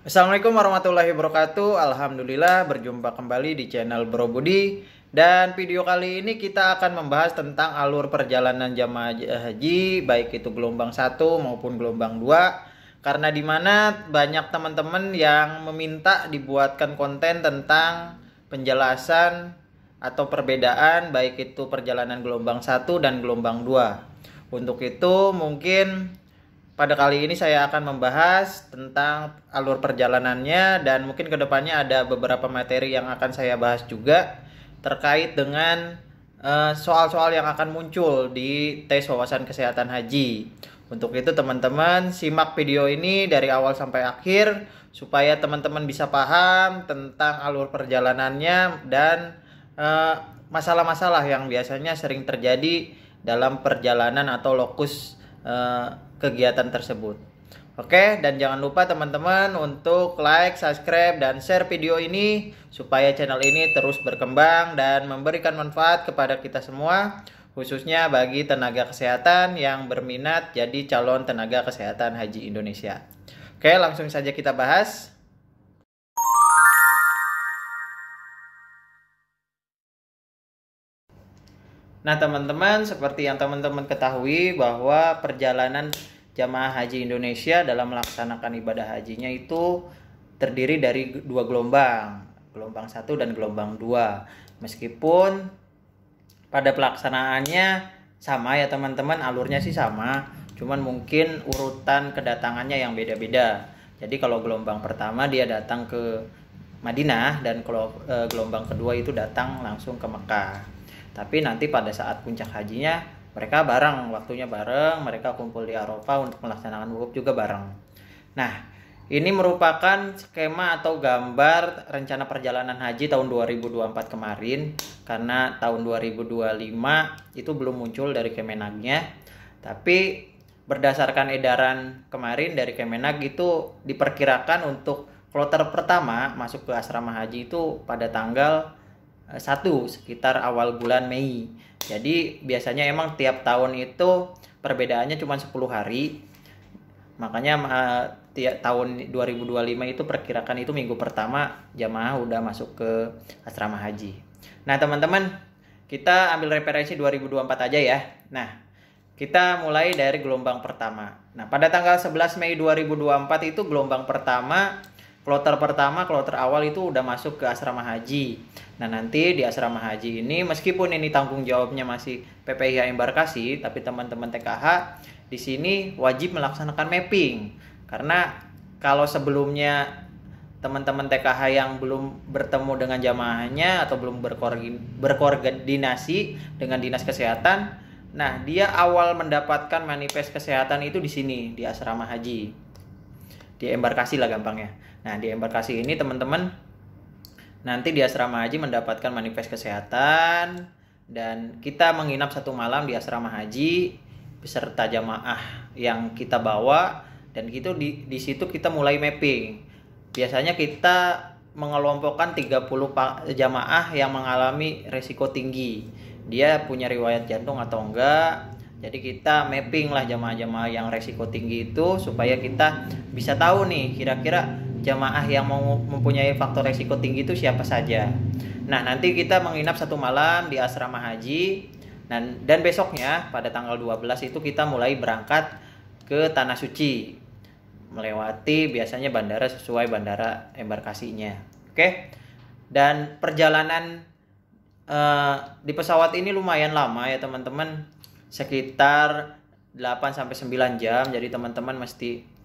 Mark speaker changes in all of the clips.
Speaker 1: Assalamualaikum warahmatullahi wabarakatuh. Alhamdulillah berjumpa kembali di channel Bro Budi. Dan video kali ini kita akan membahas tentang alur perjalanan jamaah haji, baik itu gelombang 1 maupun gelombang 2. Karena dimana banyak teman-teman yang meminta dibuatkan konten tentang penjelasan atau perbedaan baik itu perjalanan gelombang 1 dan gelombang 2. Untuk itu mungkin pada kali ini saya akan membahas tentang alur perjalanannya, dan mungkin kedepannya ada beberapa materi yang akan saya bahas juga terkait dengan soal-soal yang akan muncul di tes wawasan kesehatan haji. Untuk itu teman-teman simak video ini dari awal sampai akhir supaya teman-teman bisa paham tentang alur perjalanannya dan masalah-masalah yang biasanya sering terjadi dalam perjalanan atau lokus kegiatan tersebut. Oke, dan jangan lupa teman-teman untuk like, subscribe, dan share video ini supaya channel ini terus berkembang dan memberikan manfaat kepada kita semua, khususnya bagi tenaga kesehatan yang berminat jadi calon tenaga kesehatan haji Indonesia. Oke, langsung saja kita bahas. Nah teman-teman, seperti yang teman-teman ketahui bahwa perjalanan jamaah haji Indonesia dalam melaksanakan ibadah hajinya itu terdiri dari dua gelombang, gelombang 1 dan gelombang 2. Meskipun pada pelaksanaannya sama ya teman-teman, alurnya sih sama, cuman mungkin urutan kedatangannya yang beda-beda. Jadi kalau gelombang pertama dia datang ke Madinah, dan kalau gelombang kedua itu datang langsung ke Mekah. Tapi nanti pada saat puncak hajinya mereka bareng, waktunya bareng, mereka kumpul di Arafah untuk melaksanakan wukuf juga bareng. Nah, ini merupakan skema atau gambar rencana perjalanan haji tahun 2024 kemarin, karena tahun 2025 itu belum muncul dari Kemenagnya. Tapi berdasarkan edaran kemarin dari Kemenag itu diperkirakan untuk kloter pertama masuk ke asrama haji itu pada tanggal 1 sekitar awal bulan Mei. Jadi biasanya emang tiap tahun itu perbedaannya cuma 10 hari. Makanya tiap tahun 2025 itu perkirakan itu minggu pertama jamaah udah masuk ke asrama haji. Nah teman-teman, kita ambil referensi 2024 aja ya. Nah, kita mulai dari gelombang pertama. Nah, pada tanggal 11 Mei 2024 itu gelombang pertama, kloter awal itu udah masuk ke asrama haji. Nah, nanti di asrama haji ini meskipun ini tanggung jawabnya masih PPIH Embarkasi, tapi teman-teman TKH di sini wajib melaksanakan mapping. Karena kalau sebelumnya teman-teman TKH yang belum bertemu dengan jamaahnya atau belum berkoordinasi dengan dinas kesehatan, nah dia awal mendapatkan manifest kesehatan itu di sini di asrama haji, di embarkasi lah gampangnya. Nah di embarkasi ini teman-teman nanti di asrama haji mendapatkan manifest kesehatan, dan kita menginap 1 malam di asrama haji beserta jamaah yang kita bawa, dan gitu di situ kita mulai mapping. Biasanya kita mengelompokkan 30 jamaah yang mengalami resiko tinggi. Dia punya riwayat jantung atau enggak. Jadi kita mapping lah jamaah-jamaah yang resiko tinggi itu supaya kita bisa tahu nih kira-kira jamaah yang mempunyai faktor resiko tinggi itu siapa saja. Nah nanti kita menginap 1 malam di asrama haji, dan besoknya pada tanggal 12 itu kita mulai berangkat ke Tanah Suci, melewati biasanya bandara sesuai bandara embarkasinya. Oke. Dan perjalanan di pesawat ini lumayan lama ya teman-teman, sekitar 8-9 jam. Jadi teman-teman mesti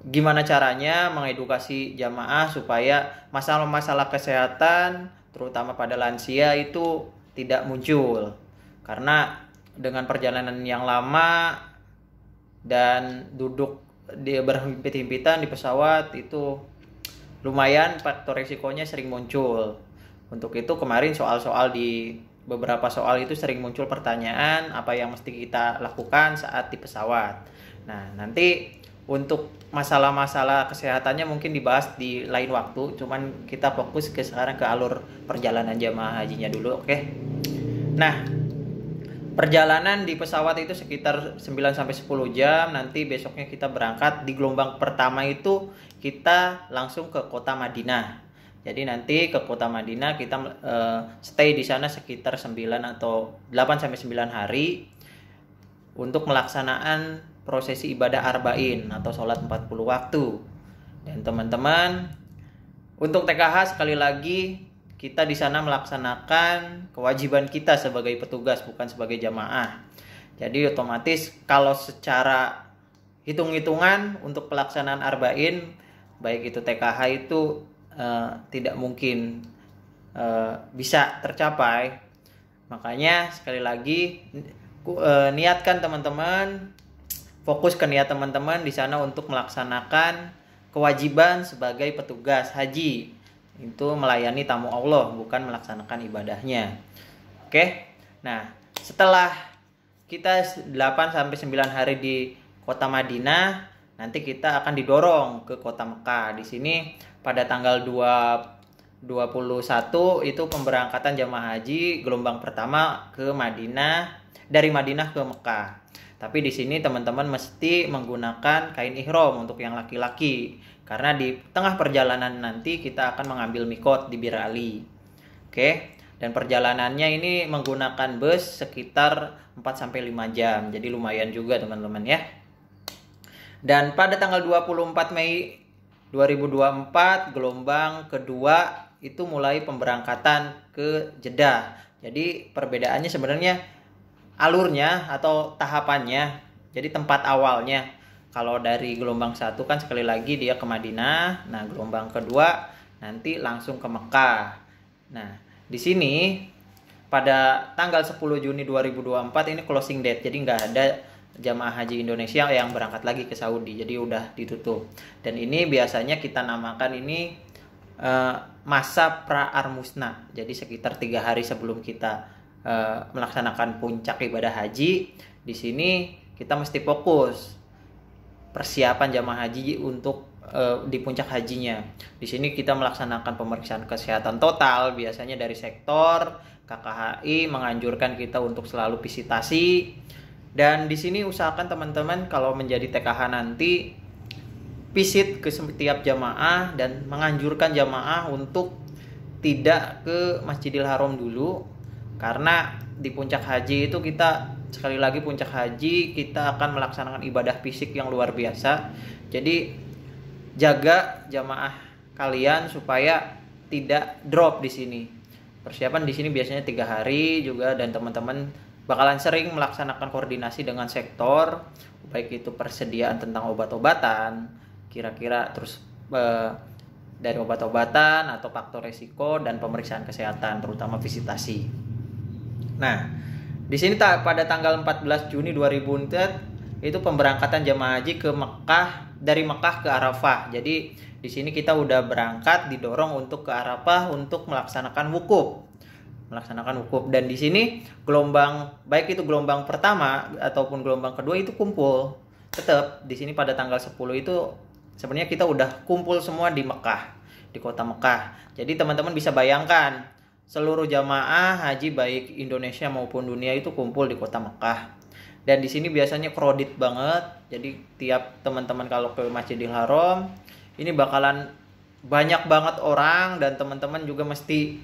Speaker 1: gimana caranya mengedukasi jamaah supaya masalah-masalah kesehatan terutama pada lansia itu tidak muncul. Karena dengan perjalanan yang lama dan duduk dia berhimpit-himpitan di pesawat itu lumayan faktor risikonya sering muncul. Untuk itu kemarin beberapa soal itu sering muncul pertanyaan apa yang mesti kita lakukan saat di pesawat. Nah nanti untuk masalah-masalah kesehatannya mungkin dibahas di lain waktu, cuman kita fokus sekarang ke alur perjalanan jamaah hajinya dulu, oke? Nah Perjalanan di pesawat itu sekitar 9 sampai 10 jam. Nanti besoknya kita berangkat. Di gelombang pertama itu kita langsung ke kota Madinah. Jadi nanti ke kota Madinah kita stay di sana sekitar 9 atau 8 sampai 9 hari untuk melaksanaan prosesi ibadah arba'in atau sholat 40 waktu. Dan teman-teman, untuk TKH sekali lagi kita di sana melaksanakan kewajiban kita sebagai petugas, bukan sebagai jamaah. Jadi otomatis kalau secara hitung-hitungan untuk pelaksanaan arba'in, baik itu TKH itu tidak mungkin bisa tercapai. Makanya sekali lagi niatkan teman-teman, fokus ke niat teman-teman di sana untuk melaksanakan kewajiban sebagai petugas haji. Itu melayani tamu Allah, bukan melaksanakan ibadahnya. Oke. Nah, setelah kita 8 sampai 9 hari di kota Madinah, nanti kita akan didorong ke kota Mekah. Di sini pada tanggal 21 itu pemberangkatan jamaah haji gelombang pertama ke Madinah, dari Madinah ke Mekah. Tapi di sini teman-teman mesti menggunakan kain ihram untuk yang laki-laki, karena di tengah perjalanan nanti kita akan mengambil mikot di Bir Ali. Oke. Dan perjalanannya ini menggunakan bus sekitar 4 sampai 5 jam. Jadi lumayan juga teman-teman ya. Dan pada tanggal 24 Mei 2024 gelombang kedua itu mulai pemberangkatan ke Jeddah. Jadi perbedaannya sebenarnya alurnya atau tahapannya. Jadi tempat awalnya. Kalau dari gelombang 1 kan sekali lagi dia ke Madinah. Nah, gelombang kedua nanti langsung ke Mekah. Nah, di sini pada tanggal 10 Juni 2024 ini closing date. Jadi nggak ada jamaah haji Indonesia yang berangkat lagi ke Saudi. Jadi udah ditutup. Dan ini biasanya kita namakan ini masa pra-armusna. Jadi sekitar 3 hari sebelum kita melaksanakan puncak ibadah haji. Di sini kita mesti fokus persiapan jamaah haji untuk di puncak hajinya. Di sini kita melaksanakan pemeriksaan kesehatan total, biasanya dari sektor KKHI menganjurkan kita untuk selalu visitasi. Dan di sini usahakan teman-teman kalau menjadi TKH nanti visit ke setiap jamaah dan menganjurkan jamaah untuk tidak ke Masjidil Haram dulu, karena di puncak haji itu kita sekali lagi puncak haji kita akan melaksanakan ibadah fisik yang luar biasa. Jadi jaga jamaah kalian supaya tidak drop di sini. Persiapan di sini biasanya 3 hari juga, dan teman-teman bakalan sering melaksanakan koordinasi dengan sektor, baik itu persediaan tentang obat-obatan, kira-kira terus dari obat-obatan atau faktor resiko dan pemeriksaan kesehatan terutama visitasi. Nah, di sini pada tanggal 14 Juni 2004 itu pemberangkatan jamaah haji ke Mekah, dari Mekah ke Arafah. Jadi di sini kita udah berangkat, didorong untuk ke Arafah untuk melaksanakan wukuf. Dan di sini gelombang baik itu gelombang pertama ataupun gelombang kedua itu kumpul. Tetap di sini pada tanggal 10 itu sebenarnya kita udah kumpul semua di Mekah, di kota Mekah. Jadi teman-teman bisa bayangkan seluruh jamaah haji baik Indonesia maupun dunia itu kumpul di kota Mekah. Dan di sini biasanya crowded banget. Jadi tiap teman-teman kalau ke Masjidil Haram ini bakalan banyak banget orang, dan teman-teman juga mesti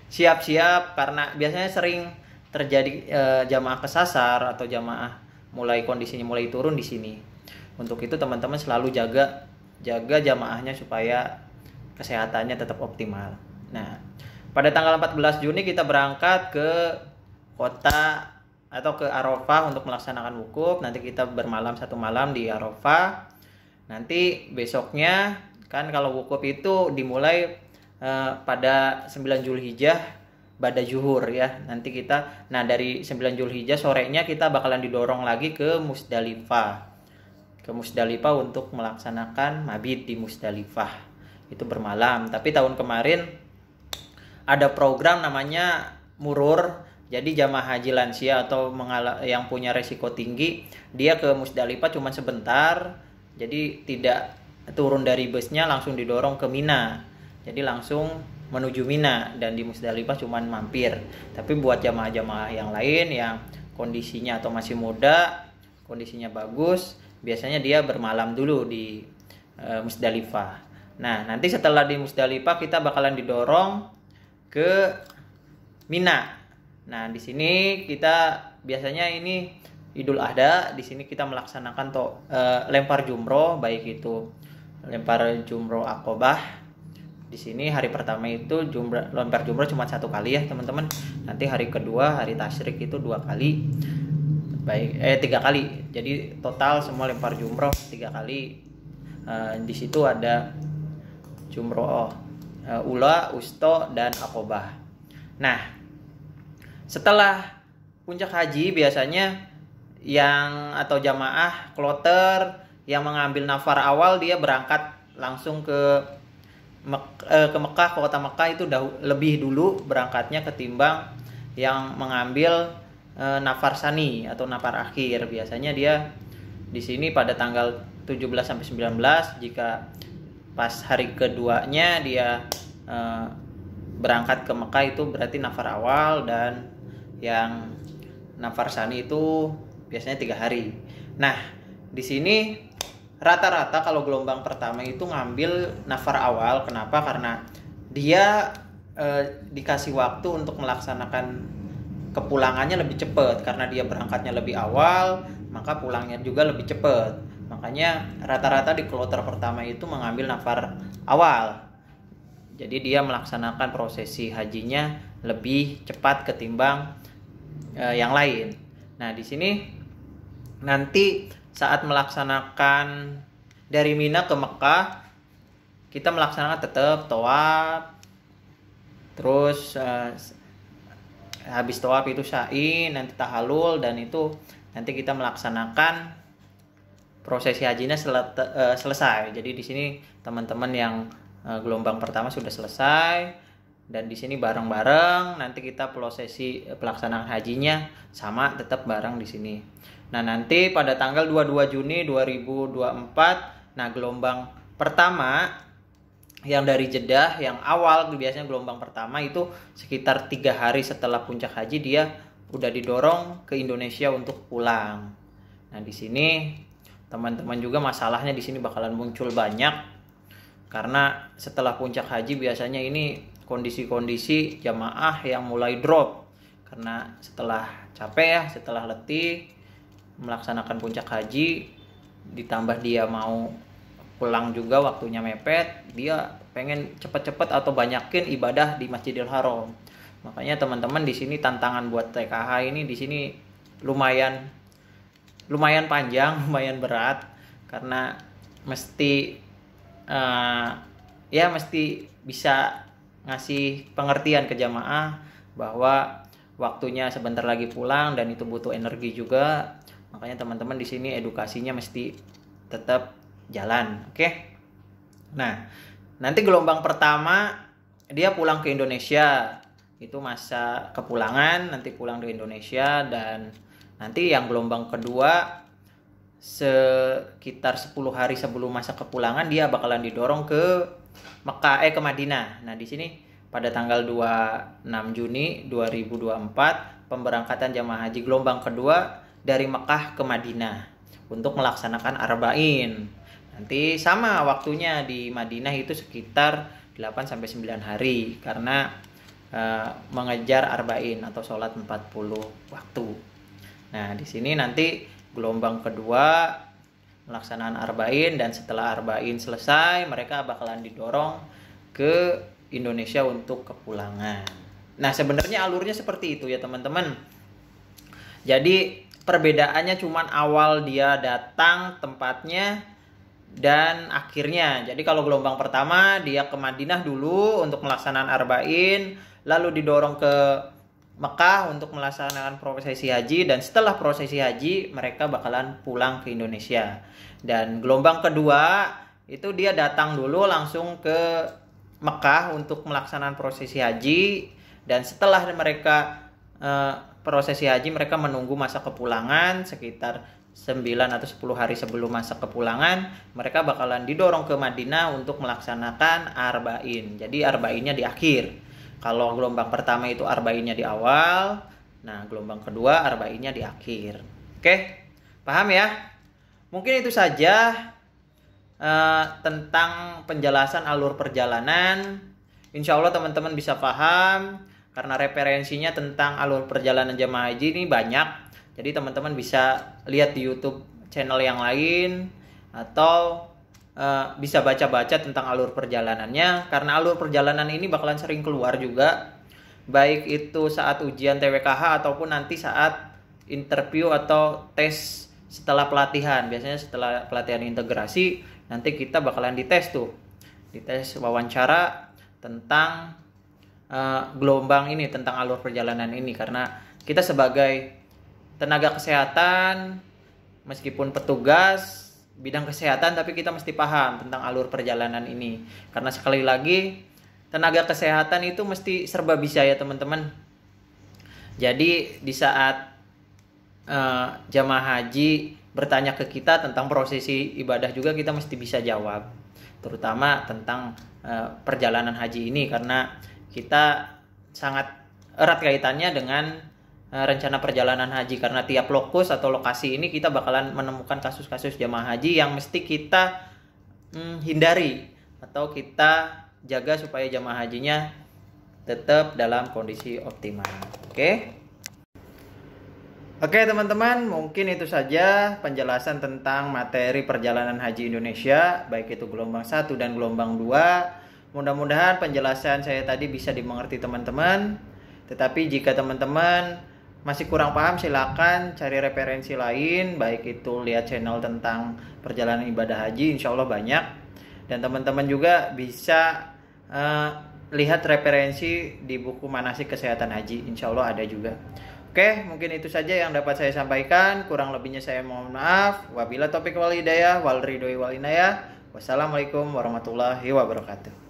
Speaker 1: siap-siap karena biasanya sering terjadi jamaah kesasar atau jamaah kondisinya mulai turun di sini. Untuk itu teman-teman selalu jaga jamaahnya supaya kesehatannya tetap optimal. Nah, pada tanggal 14 Juni kita berangkat ke kota atau ke Arafah untuk melaksanakan wukuf. Nanti kita bermalam 1 malam di Arafah. Nanti besoknya kan kalau wukuf itu dimulai pada 9 Zulhijjah pada zuhur ya. Nanti kita dari 9 Zulhijjah sorenya kita bakalan didorong lagi ke Musdalifah. Untuk melaksanakan mabit di Musdalifah. Itu bermalam. Tapi tahun kemarin ada program namanya murur. Jadi jamaah haji lansia atau yang punya resiko tinggi, dia ke Musdalifah cuma sebentar. Jadi tidak turun dari busnya, langsung didorong ke Mina. Jadi langsung menuju Mina, dan di Musdalifah cuma mampir. Tapi buat jamaah-jamaah yang lain yang kondisinya atau masih muda, kondisinya bagus, biasanya dia bermalam dulu di Musdalifah. Nah, nanti setelah di Musdalifah kita bakalan didorong ke Mina. Nah, di sini kita biasanya ini Idul Adha, di sini kita melaksanakan lempar jumroh, baik itu lempar jumroh Aqobah. Di sini hari pertama itu lempar jumroh cuma 1 kali ya teman-teman. Nanti hari kedua, hari tasyrik itu 2 kali. 3 kali. Jadi total semua lempar jumroh 3 kali. Di situ ada jumroh ula, usto, dan Aqobah. Nah, setelah puncak haji biasanya atau jamaah kloter yang mengambil nafar awal, dia berangkat langsung ke Mekah, ke kota Mekah itu lebih dulu berangkatnya ketimbang yang mengambil nafar sani atau nafar akhir. Biasanya dia di sini pada tanggal 17 sampai 19, jika pas hari keduanya dia berangkat ke Mekah itu berarti nafar awal, dan yang nafar sani itu biasanya 3 hari. Nah, di sini rata-rata kalau gelombang pertama itu ngambil nafar awal. Kenapa? Karena dia dikasih waktu untuk melaksanakan kepulangannya lebih cepat. Karena dia berangkatnya lebih awal, maka pulangnya juga lebih cepat. Makanya rata-rata di kloter pertama itu mengambil nafar awal. Jadi dia melaksanakan prosesi hajinya lebih cepat ketimbang yang lain. Nah, di sini nanti saat melaksanakan dari Mina ke Mekah, kita melaksanakan tetap tawaf. Terus habis tawaf itu sa'i, nanti tahallul, dan itu nanti kita melaksanakan prosesi hajinya selesai. Jadi di sini teman-teman yang gelombang pertama sudah selesai, dan di sini bareng-bareng nanti kita prosesi pelaksanaan hajinya sama, tetap bareng di sini. Nah, nanti pada tanggal 22 Juni 2024, nah gelombang pertama yang dari Jeddah yang awal, biasanya gelombang pertama itu sekitar 3 hari setelah puncak haji dia udah didorong ke Indonesia untuk pulang. Nah, di sini teman-teman juga masalahnya di sini bakalan muncul banyak, karena setelah puncak haji biasanya ini kondisi-kondisi jamaah yang mulai drop, karena setelah capek ya, setelah letih melaksanakan puncak haji, ditambah dia mau pulang juga waktunya mepet, dia pengen cepet-cepet atau banyakin ibadah di Masjidil Haram. Makanya teman-teman di sini tantangan buat TKH ini di sini lumayan panjang, lumayan berat, karena mesti mesti bisa ngasih pengertian ke jamaah bahwa waktunya sebentar lagi pulang dan itu butuh energi juga. Makanya teman-teman di sini edukasinya mesti tetap jalan, oke? Nah, nanti gelombang pertama dia pulang ke Indonesia, itu masa kepulangan, nanti pulang di Indonesia, dan nanti yang gelombang kedua sekitar 10 hari sebelum masa kepulangan dia bakalan didorong ke ke Madinah. Nah, di sini pada tanggal 26 Juni 2024 pemberangkatan jamaah haji gelombang kedua dari Mekah ke Madinah untuk melaksanakan arba'in. Nanti sama waktunya di Madinah itu sekitar 8 sampai 9 hari karena mengejar arba'in atau sholat 40 waktu. Nah, di sini nanti gelombang kedua pelaksanaan arba'in, dan setelah arba'in selesai mereka bakalan didorong ke Indonesia untuk kepulangan. Nah, sebenarnya alurnya seperti itu ya teman-teman. Jadi perbedaannya cuman awal dia datang tempatnya dan akhirnya. Jadi kalau gelombang pertama dia ke Madinah dulu untuk melaksanakan arba'in, lalu didorong ke Mekah untuk melaksanakan prosesi haji, dan setelah prosesi haji mereka bakalan pulang ke Indonesia. Dan gelombang kedua itu dia datang dulu langsung ke Mekah untuk melaksanakan prosesi haji, dan setelah mereka prosesi haji mereka menunggu masa kepulangan sekitar 9 atau 10 hari sebelum masa kepulangan mereka bakalan didorong ke Madinah untuk melaksanakan arba'in. Jadi arba'innya di akhir. Kalau gelombang pertama itu arba'innya di awal, Nah, gelombang kedua arba'innya di akhir. Oke, paham ya? Mungkin itu saja tentang penjelasan alur perjalanan. Insya Allah teman-teman bisa paham karena referensinya tentang alur perjalanan jamaah haji ini banyak. Jadi teman-teman bisa lihat di YouTube channel yang lain atau bisa baca-baca tentang alur perjalanannya, karena alur perjalanan ini bakalan sering keluar juga, baik itu saat ujian TWKH ataupun nanti saat interview atau tes setelah pelatihan. Biasanya setelah pelatihan integrasi nanti kita bakalan dites tuh, dites wawancara tentang gelombang ini, tentang alur perjalanan ini. Karena kita sebagai tenaga kesehatan, meskipun petugas bidang kesehatan, tapi kita mesti paham tentang alur perjalanan ini. Karena sekali lagi, tenaga kesehatan itu mesti serba bisa ya teman-teman. Jadi di saat jamaah haji bertanya ke kita tentang prosesi ibadah juga kita mesti bisa jawab. Terutama tentang perjalanan haji ini, karena kita sangat erat kaitannya dengan rencana perjalanan haji, karena tiap lokus atau lokasi ini kita bakalan menemukan kasus-kasus jamaah haji yang mesti kita hindari atau kita jaga supaya jamaah hajinya tetap dalam kondisi optimal. Oke teman-teman, mungkin itu saja penjelasan tentang materi perjalanan haji Indonesia, baik itu gelombang 1 dan gelombang 2. Mudah-mudahan penjelasan saya tadi bisa dimengerti teman-teman. Tetapi jika teman-teman masih kurang paham, silakan cari referensi lain, baik itu lihat channel tentang perjalanan ibadah haji, insya Allah banyak. Dan teman-teman juga bisa lihat referensi di buku manasik kesehatan haji, insya Allah ada juga. Oke, mungkin itu saja yang dapat saya sampaikan. Kurang lebihnya saya mohon maaf. Wabillahi taufiq wal hidayah wal ridho wal inayah. Wassalamualaikum warahmatullahi wabarakatuh.